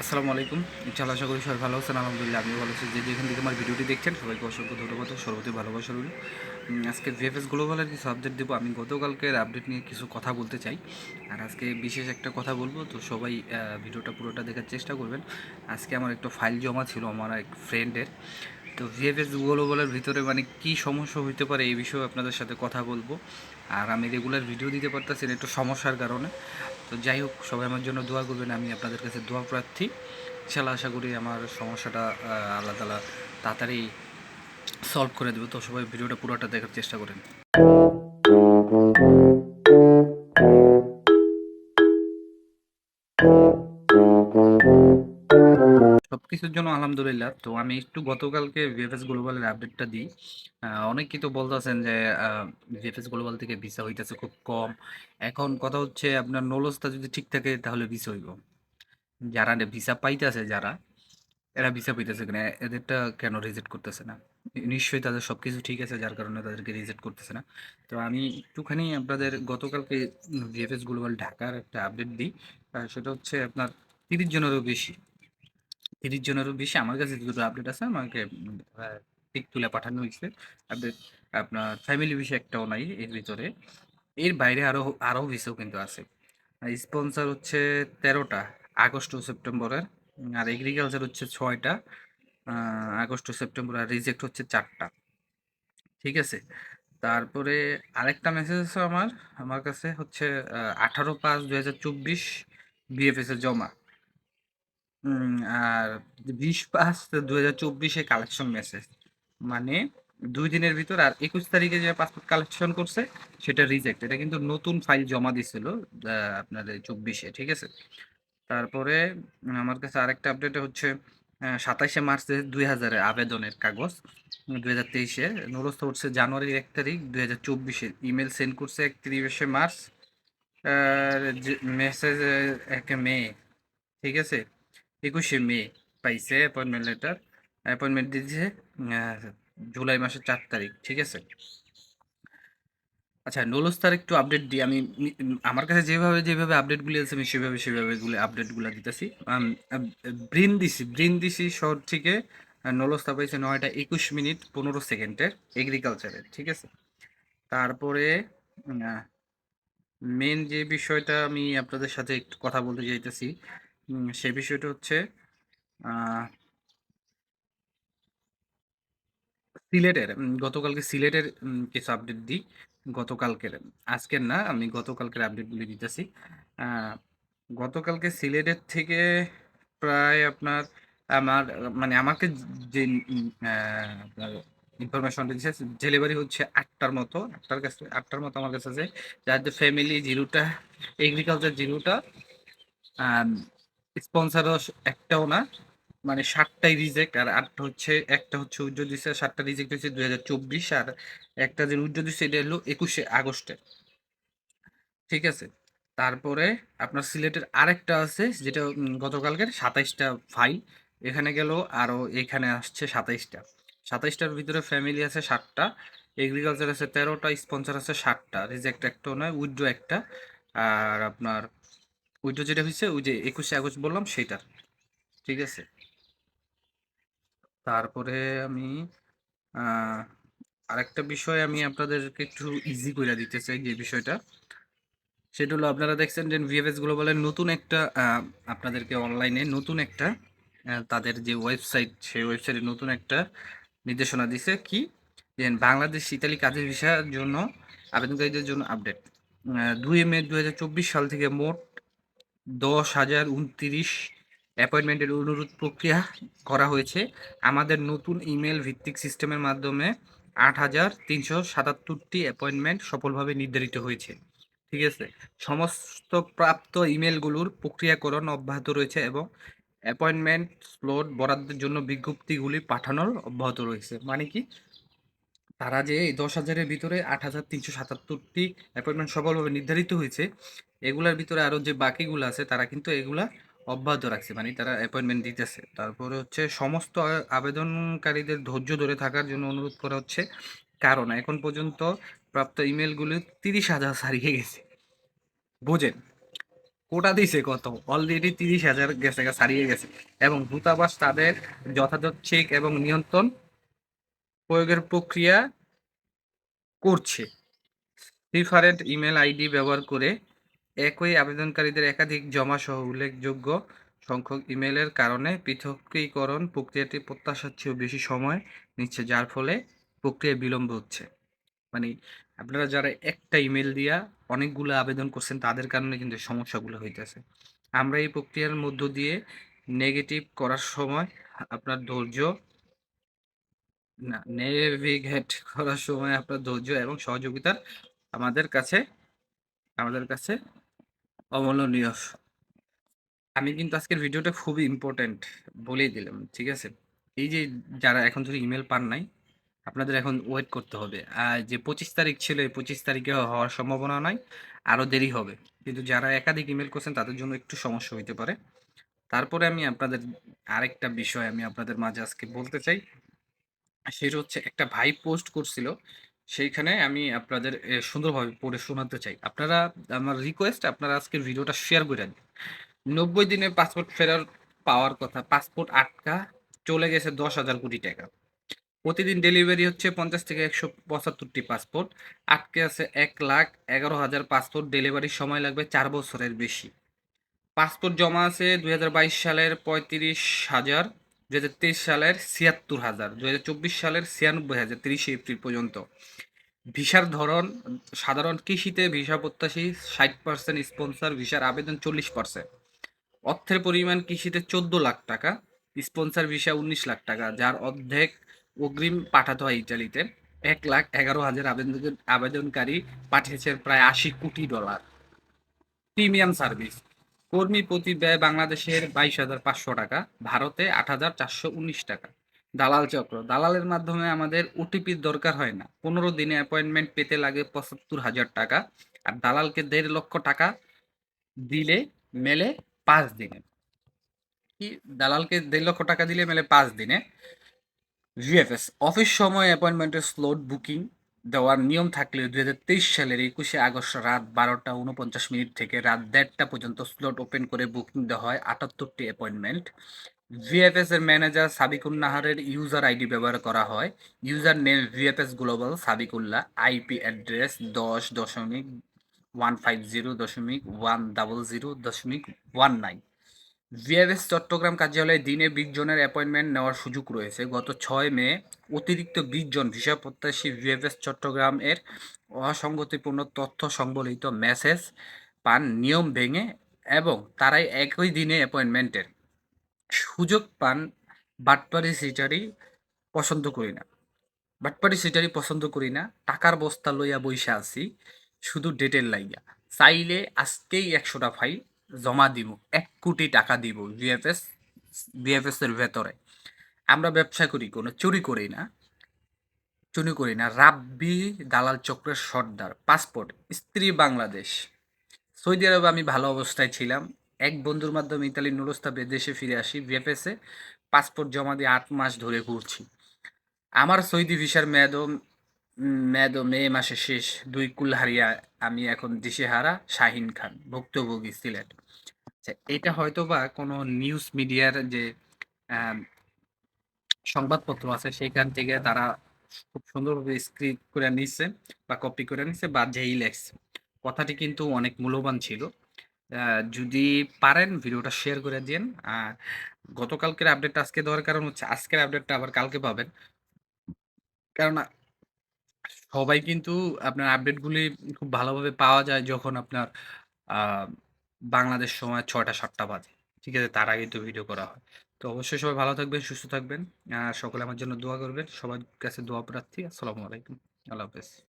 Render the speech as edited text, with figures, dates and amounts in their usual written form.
আসসালামু আলাইকুম। ইনশাআল্লাহ আশা করি সবাই ভালো আছেন। আলহামদুলিল্লাহ আমিও ভালো আছি। যে যেখান থেকে আমার ভিডিওটি দেখছেন সবাইকে অসংখ্য ধন্যবাদ ও সর্বতি ভালোবাসা রইল। আজকে ভিএফএস গ্লোবালের কিছু আপডেট দেবো। আমি গতকালকের আপডেট নিয়ে কিছু কথা বলতে চাই। আর আজকে বিশেষ একটা কথা বলবো, তো সবাই ভিডিওটা পুরোটা দেখার চেষ্টা করবেন। আজকে আমার একটা ফাইল জমা ছিল আমার এক ফ্রেন্ডের। তো ভিএফএস গ্লোবালের ভিতরে মানে কী সমস্যা হইতে পারে এই বিষয়ে আপনাদের সাথে কথা বলবো। আর আমি রেগুলার ভিডিও দিতে পারতেছি না একটু সমস্যার কারণে। তো যাই হোক, সবাই আমার জন্য দোয়া করবেন, আমি আপনাদের কাছে দোয়া প্রার্থী। ইনশাল্লাহ আশা করি আমার সমস্যাটা আল্লাহ তালা তাড়াতাড়ি সলভ করে দেবে। তো সবাই ভিডিওটা পুরোটা দেখার চেষ্টা করেন। সব কিছুর জন্য আলহামদুলিল্লাহ। তো আমি একটু গতকালকে ভিএফএস গ্লোবালের আপডেটটা দিই। অনেকেই তো বলতেছেন যে ভিএফএস গ্লোবাল থেকে ভিসা হইতেছে খুব কম। এখন কথা হচ্ছে আপনার নলেজটা যদি ঠিক থাকে তাহলে ভিসা হইব। যারা ভিসা পাইতেছে, যারা এরা ভিসা পাইতেছে কিনা, এদেরটা কেন রিজেক্ট করতেছে না? নিশ্চয়ই তাদের সব কিছু ঠিক আছে, যার কারণে তাদেরকে রিজেক্ট করতেছে না। তো আমি একটুখানি আপনাদের গতকালকে ভিএফএস গ্লোবাল ঢাকার একটা আপডেট দিই। সেটা হচ্ছে আপনার 30 জনেরও বেশি 30 জনেরও বেশি আমার কাছে দুটো আপডেট আছে, আমাকে পিক তুলে পাঠানো হয়েছে আপডেট। আপনার ফ্যামিলি ভিসা একটাও নাই এর ভিতরে। এর বাইরে আরও ভিসাও কিন্তু আছে। স্পন্সর হচ্ছে 13টা আগস্ট ও সেপ্টেম্বরের। আর এগ্রিকালচার হচ্ছে 6টা আগস্ট ও সেপ্টেম্বর। আর রিজেক্ট হচ্ছে 4টা। ঠিক আছে। তারপরে আরেকটা মেসেজ আছে আমার আমার কাছে হচ্ছে 18/5/2024 বিএফএস এর জমা। আর 20/5/2024 কালেকশন মেসেজ, মানে 2 দিনের ভিতর। আর 21 তারিখে যে পাসপোর্ট কালেকশন করছে সেটা রিজেক্ট। এটা কিন্তু নতুন ফাইল জমা দিছিল আপনার 24-এ। ঠিক আছে। তারপরে আমার কাছে আরেকটা আপডেট হচ্ছে 27 মার্চ 2000 আবেদনের কাগজ। 2023-এ নুরস্থ উঠছে জানুয়ারির 1 তারিখ 2024-এ। ইমেল সেন্ড করছে 31 মার্চ। মেসেজ 1 মে। ঠিক আছে। 21 মে পাইছে অ্যাপয়েন্টমেন্ট লেটার। অ্যাপয়েন্টমেন্ট দিয়েছে জুলাই মাসের 4 তারিখ। ঠিক আছে। আচ্ছা, নুলুস্তার একটু আপডেট দিই আমি। আমার কাছে যেভাবে যেভাবে আপডেটগুলি আছে আমি সেভাবে সেভাবে আপডেটগুলো দিতেছি। ব্রিন্দিসি শহর থেকে নলস্তা পাইছে 9টা 21 মিনিট 15 সেকেন্ডের এগ্রিকালচারের। ঠিক আছে। তারপরে মেন যে বিষয়টা আমি আপনাদের সাথে একটু কথা বলতে চাইতেছি, সে বিষয়টা হচ্ছে সিলেটের। গতকালকে সিলেটের কিছু আপডেট দিই। গতকালকের, আজকের না, আমি গতকালকের আপডেটগুলি দিতেছি। আহ, গতকালকে সিলেটের থেকে প্রায় আপনার আমার মানে আমাকে যে ইনফরমেশন দিচ্ছে, ডেলিভারি হচ্ছে 8টার মতো। 8টার মতো আমার কাছে আছে। যার যে ফ্যামিলি 0টা, এগ্রিকালচার 0টা, স্পন্সারও একটাও না। মানে 7টাই রিজেক্ট। আর একটা হচ্ছে উইথড্র দিচ্ছে। 7টা রিজেক্ট হয়েছে 2024। আর একটা যে উইথড্র দিচ্ছে এটা হলো 21 আগস্টে। ঠিক আছে। তারপরে আপনার সিলেটের আরেকটা আছে যেটা গতকালকের 27টা ফাইল এখানে গেল। আরও এখানে আসছে 27টা। 27টার ভিতরে ফ্যামিলি আছে 7টা, এগ্রিকালচার আছে 13টা, স্পন্সর আছে 7টা, রিজেক্ট একটাও নয়, উইথড্র একটা। আর আপনার উইথড্র যেটা হয়েছে ওই যে 21 আগস্ট বললাম সেটা। ঠিক আছে। তারপরে আমি আহ, আরেকটা বিষয় আমি আপনাদেরকে একটু ইজি করে দিতে চাই। যে বিষয়টা সেটা হলো, আপনারা দেখছেন যে ভিএফএস গ্লোবালের নতুন একটা আপনাদেরকে অনলাইনে নতুন একটা তাদের যে ওয়েবসাইট, সেই ওয়েবসাইটে নতুন একটা নির্দেশনা দিছে কি, যে বাংলাদেশ ইতালি কাজের ভিসার জন্য আবেদনকারীদের জন্য আপডেট। 2 মে 2024 সাল থেকে মোট 10,029 অ্যাপয়েন্টমেন্টের অনুরোধ প্রক্রিয়া করা হয়েছে। আমাদের নতুন ইমেল ভিত্তিক সিস্টেমের মাধ্যমে 8,377টি অ্যাপয়েন্টমেন্ট সফলভাবে নির্ধারিত হয়েছে। ঠিক আছে। সমস্ত প্রাপ্ত ইমেলগুলোর প্রক্রিয়াকরণ অব্যাহত রয়েছে এবং অ্যাপয়েন্টমেন্ট স্লট বরাদ্দের জন্য বিজ্ঞপ্তিগুলি পাঠানোর অব্যাহত রয়েছে। মানে কি, তারা যে এই 10,000-এর ভিতরে 8,377টি অ্যাপয়েন্টমেন্ট সফলভাবে নির্ধারিত হয়েছে, এগুলার ভিতরে আরও যে বাকিগুলো আছে তারা কিন্তু এগুলা অব্যাহত রাখছে, মানে তারা অ্যাপয়েন্টমেন্ট দিতেছে। তারপরে হচ্ছে সমস্ত আবেদনকারীদের ধৈর্য ধরে থাকার জন্য অনুরোধ করা হচ্ছে, কারণ এখন পর্যন্ত প্রাপ্ত ইমেলগুলো 30,000 ছাড়িয়ে গেছে। বোঝেন, কোটা দিছে কত, অলরেডি 30,000 গেছে ছাড়িয়ে গেছে। এবং দূতাবাস তাদের যথাযথ চেক এবং নিয়ন্ত্রণ প্রয়োগের প্রক্রিয়া করছে। ডিফারেন্ট ইমেল আইডি ব্যবহার করে একই আবেদনকারীদের একাধিক জমা সহ উল্লেখযোগ্য সংখ্যক ইমেলের কারণে পৃথকীকরণ প্রক্রিয়াটি প্রত্যাশার চেয়েও বেশি সময় নিচ্ছে, যার ফলে প্রক্রিয়া বিলম্ব হচ্ছে। মানে আপনারা যারা একটা ইমেল দিয়া অনেকগুলো আবেদন করছেন তাদের কারণে কিন্তু এই সমস্যাগুলো হইতেছে। আমরা এই প্রক্রিয়ার মধ্য দিয়ে নেগেটিভ করার সময় আপনার ধৈর্য না নেভিগেট করার সময় আপনার ধৈর্য এবং সহযোগিতার আমাদের কাছে আমাদের কাছে অমূল্যনীয়। আমি কিন্তু আজকের ভিডিওটা খুবই ইম্পর্টেন্ট বলেই দিলাম, ঠিক আছে? এই যে যারা এখন ধরে ইমেল পান নাই, আপনাদের এখন ওয়েট করতে হবে। আর যে 25 তারিখ ছিল, এই 25 তারিখে হওয়ার সম্ভাবনা নাই, আরও দেরি হবে। কিন্তু যারা একাধিক ইমেল করছেন তাদের জন্য একটু সমস্যা হইতে পারে। তারপরে আমি আপনাদের আরেকটা বিষয় আমি আপনাদের মাঝে আজকে বলতে চাই। সেটা হচ্ছে একটা ভাই পোস্ট করছিল, সেইখানে আমি আপনাদের সুন্দরভাবে পড়ে শোনাতে চাই। আপনারা, আমার রিকোয়েস্ট, আপনারা আজকের ভিডিওটা শেয়ার করে দিন। 90 দিনে পাসপোর্ট ফেরত পাওয়ার কথা, পাসপোর্ট আটকা, চলে গেছে 10,000 কোটি টাকা। প্রতিদিন ডেলিভারি হচ্ছে 50 থেকে 175টি পাসপোর্ট, আটকে আছে 1,11,000 পাসপোর্ট, ডেলিভারির সময় লাগবে 4 বছরের বেশি। পাসপোর্ট জমা আছে 2022 সালের 35,000, 2023 সালের 76,000, 2024 সালের 96,000, 30 এপ্রিল পর্যন্ত। ভিসার ধরন সাধারণ, কৃষিতে ভিসা প্রত্যাশী 60%, স্পন্সর ভিসার আবেদন 40%। অর্থের পরিমাণ কৃষিতে 14 লাখ টাকা, স্পন্সর ভিসা 19 লাখ টাকা, যার অর্ধেক অগ্রিম পাঠাতে হয় ইটালিতে। 1,11,000 আবেদনকারী পাঠিয়েছেন প্রায় $80 কোটি। প্রিমিয়াম সার্ভিস, কর্মী প্রতি ব্যয় বাংলাদেশের 22,500 টাকা, ভারতে 8,419 টাকা। দালাল চক্র, দালালের মাধ্যমে আমাদের ওটিপির দরকার হয় না, 15 দিনে অ্যাপয়েন্টমেন্ট পেতে লাগে 75,000 টাকা। আর দালালকে 1.5 লক্ষ টাকা দিলে মেলে 5 দিনে। কি, দালালকে 1.5 লক্ষ টাকা দিলে মেলে 5 দিনে। ভিএফএস, অফিস সময় অ্যাপয়েন্টমেন্টের স্লট বুকিং দেওয়ার নিয়ম থাকলেও 2023 সালের 21শে আগস্ট রাত 12টা 49 মিনিট থেকে রাত 1:30টা পর্যন্ত স্লট ওপেন করে বুকিং দেওয়া হয় 78টি অ্যাপয়েন্টমেন্ট। ভিএফএস এর ম্যানেজার সাবিকুন নাহারের ইউজার আইডি ব্যবহার করা হয়। User name VFS global Sabikullah, IP address 10.150.100.119। VFS Chattogram কার্যালয়ে দিনে 20 জনের অ্যাপয়েন্টমেন্ট নেওয়ার সুযোগ রয়েছে। গত 6 মে অতিরিক্ত 20 জন ভিসা প্রত্যাশী ভিএফএস চট্টগ্রাম এর অসঙ্গতিপূর্ণ তথ্য সংবলিত মেসেজ পান নিয়ম ভেঙে, এবং তারাই একই দিনে অ্যাপয়েন্টমেন্টের সুযোগ পান। বাটপারি সিটারি পছন্দ করি না, বাটপারি সিটারি পছন্দ করি না, টাকার বস্তা লইয়া বইসা আছি শুধু ডেটের লাইগা। চাইলে আজকেই 100টা ফাইল জমা দিব, 1 কোটি টাকা দিব। ভিএফএস এর ভেতরে আমরা ব্যবসা করি, কোনো চুরি করি না। রাব্বি দালাল চক্রের সর্দার। পাসপোর্ট, স্ত্রী বাংলাদেশ, সৌদি আরবে আমি ভালো অবস্থায় ছিলাম, এক বন্ধুর মাধ্যমে ইতালির নুরস্তা দেশে ফিরে আসি। ভিএফএসে পাসপোর্ট জমা দিয়ে 8 মাস ধরে ঘুরছি। আমার সৌদি ভিসার মেয়াদও মে মাসে শেষ। 2 কুল হারিয়া আমি এখন দিশেহারা। শাহিন খান, ভুক্তভোগী, সিলেট। আচ্ছা, এটা হয়তো বা কোনো নিউজ মিডিয়ার যে আহ, সংবাদপত্র আছে সেখান থেকে তারা খুব সুন্দরভাবে স্ক্রিপ্ট করে নিচ্ছে বা কপি করে নিচ্ছে বা যেই লেখছে। কথাটি কিন্তু অনেক মূল্যবান ছিল। যদি পারেন ভিডিওটা শেয়ার করে দিন। আর গতকালকের আপডেটটা আজকে দেওয়ার কারণ হচ্ছে আজকের আপডেটটা আবার কালকে পাবেন, কারণ সবাই কিন্তু আপনার আপডেটগুলি খুব ভালোভাবে পাওয়া যায় যখন আপনার আহ, বাংলাদেশ সময় 6টা 7টা বাজে, ঠিক আছে? তার আগে তো ভিডিও করা হয়। তো অবশ্যই সবাই ভালো থাকবেন, সুস্থ থাকবেন। সকলে আমার জন্য দোয়া করবেন, সবার কাছে দোয়া প্রার্থী। আসসালামু আলাইকুম, আল্লাহ হাফেজ।